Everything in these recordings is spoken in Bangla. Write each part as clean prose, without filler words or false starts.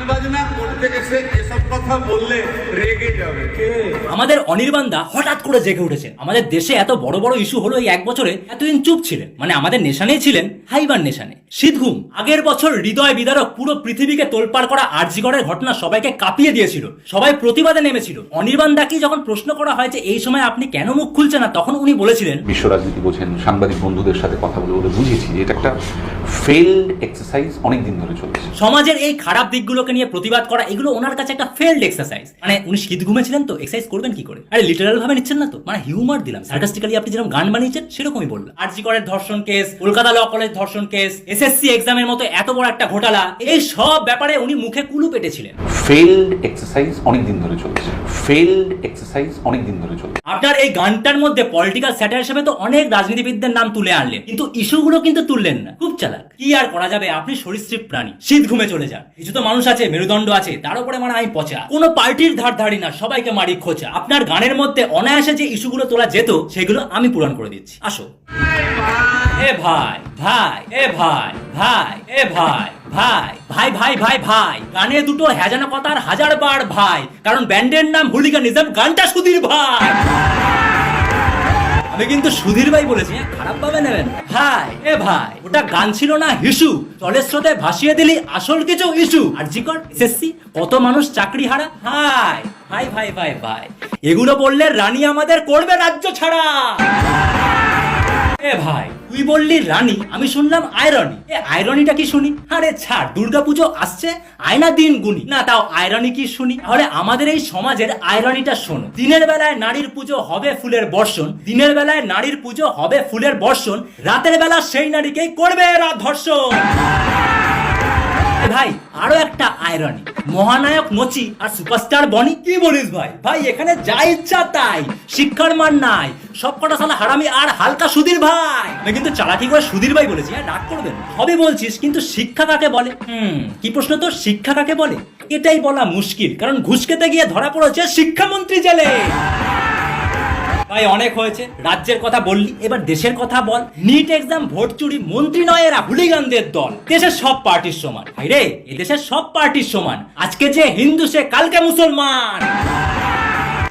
বাজনা করতে এসে এসব কথা বললে রেগে যাবে। আমাদের অনির্বাণ দা হঠাৎ করে জেগে উঠেছেন। আমাদের দেশে এত বড় বড় ইস্যু হলো এই এক বছরে, এতদিন চুপ ছিলেন। মানে আমাদের নেশানেই ছিলেন, হাইবার নেশানে। শীতঘুম আগের বছর হৃদয় বিদারক পুরো পৃথিবীকে তোলপাড় করা আরজি করের ঘটনা সবাইকে কাঁপিয়ে দিয়েছিল। সবাই প্রতিবাদে নেমেছিল। অনির্বাণ দাকে যখন প্রশ্ন করা হয় যে এই সময় আপনি কেন মুখ খুলছেন না, তখন উনি বলেছিলেন, বিশ্ব রাজনীতি বোঝেন, সাংবাদিক বন্ধুদের সাথে কথা বলে বলে বুঝেছি যে এটা একটা ফেইল্ড এক্সারসাইজ, অনেক দিন ধরে চলছে। সমাজের এই খারাপ দিকগুলোকে নিয়ে প্রতিবাদ করা, এগুলো ওনার কাছে একটা ফেল্ড এক্সারসাইজ। মানে উনি শীত ঘুমেছিলেন তো, এক্সারসাইজ করবেন কি করে? আরে লিটারাল ভাবে নিচ্ছেন না তো, মানে হিউমার দিলাম, সার্কাস্টিক্যালি আপনি যেরকম গান বানিয়েছেন সেরকমই বললাম। আরজি করের ধর্ষণ কেস, কলকাতা ল কলেজ ধর্ষণ কেস, এসএসসি এক্সামের মতো এত বড় একটা ঘোটালা, এই সব ব্যাপারে উনি মুখে কুলু পেটেছিলেন। ফেইল্ড এক্সারসাইজ অনেক দিন ধরে চলছে। ফেইল্ড এক্সারসাইজ অনেক দিন ধরে চলছে। আপনার এই গানটার মধ্যে পলিটিক্যাল স্যাটার হিসেবে তো অনেক রাজনীতিবিদদের নাম তুলে আনলেন, কিন্তু ইস্যুগুলো কিন্তু তুললেন না। খুব চালাক। কি আর করা যাবে, আপনি সরীসৃপ প্রাণী, শীত ঘুমে চলে যান। কিছু তো মানুষ আছে, মেরুদণ্ড আছে, তার উপরে মানে আমি পচা। কোনো পার্টির ধার ধারি না, সবাইকে মারি খোঁচা। আপনার গানের মধ্যে অনায়াসে যে ইস্যুগুলো তোলা যেত, সেগুলো আমি পূরণ করে দিচ্ছি। আসো। এ ভাই ভাই, এ ভাই ভাই, এ ভাই ভাই ভাই ভাই ভাই ভাই, গানে দুটো হ্যাজানা কথার 1000 বার ভাই, কারণ ব্যান্ডের নাম হুলিগানিজম, গানটা সুধীর ভাই। আমি কিন্তু সুধীর ভাই বলেছি, খারাপ ভাবে নেবেন ভাই। এ ভাই, ওটা গান ছিল না হিসু, জলের স্রোতে ভাসিয়ে দিলি আসল কিছু ইস্যু। আরজি কর, এসএসসি, কত মানুষ চাকরি হারা। ভাই ভাই ভাই ভাই ভাই, এগুলো বললে রানী আমাদের করবে রাজ্য ছাড়া। এ ভাই, তুই বললি রানী, আমি শুনলাম আয়রনি। এ আয়রনিটা কি শুনি? আরে ছাড়, দুর্গাপুজো আসছে, আয়না দিন গুনি না, তাও আয়রনি কি শুনি? তাহলে আমাদের এই সমাজের আয়রনিটা শোনো। দিনের বেলায় নারীর পুজো হবে ফুলের বর্ষণ, দিনের বেলায় নারীর পুজো হবে ফুলের বর্ষণ, রাতের বেলা সেই নারীকেই করবে এরা ধর্ষণ। ভাই আরো একটা আয়রনি, মহানায়ক মচি আর সুপারস্টার বনি। কি বলিস ভাই? ভাই এখানে যা ইচ্ছা তাই, শিক্ষার মান নাই, সবকটা সালা হারামি আর হালকা সুধীর ভাই। আমি কিন্তু চালাকি করে সুধীর ভাই বলেছি, রাগ করবেন। সবই বলছিস, কিন্তু শিক্ষা কাকে বলে? কি প্রশ্ন তো, শিক্ষা কাকে বলে? এটাই বলা মুশকিল, কারণ ঘুষ খেতে গিয়ে ধরা পড়েছে শিক্ষামন্ত্রী জেলে। ভাই অনেক হয়েছে, রাজ্যের কথা বললি, এবার দেশের কথা বল। নিট এক্সাম ভোট চুরি, মন্ত্রী নয় এরা, হুলিগানদের দল। দেশের সব পার্টির সমান। ভাই রে, এদেশের সব পার্টির সমান। আজকে যে হিন্দু সে কালকে মুসলমান।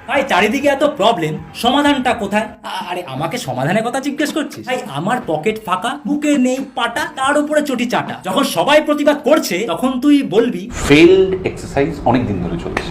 ভাই চারিদিকে এত প্রবলেম, সমাধানটা কোথায়? আরে আমাকে সমাধানের কথা জিজ্ঞেস করছিস? ভাই আমার পকেট ফাঁকা, বুকে নেই পাটা, তার উপরে চটি চাটা। যখন সবাই প্রতিবাদ করছে, তখন তুই বলবি ফেইল্ড এক্সারসাইজ অনেক দিন ধরে চলছে।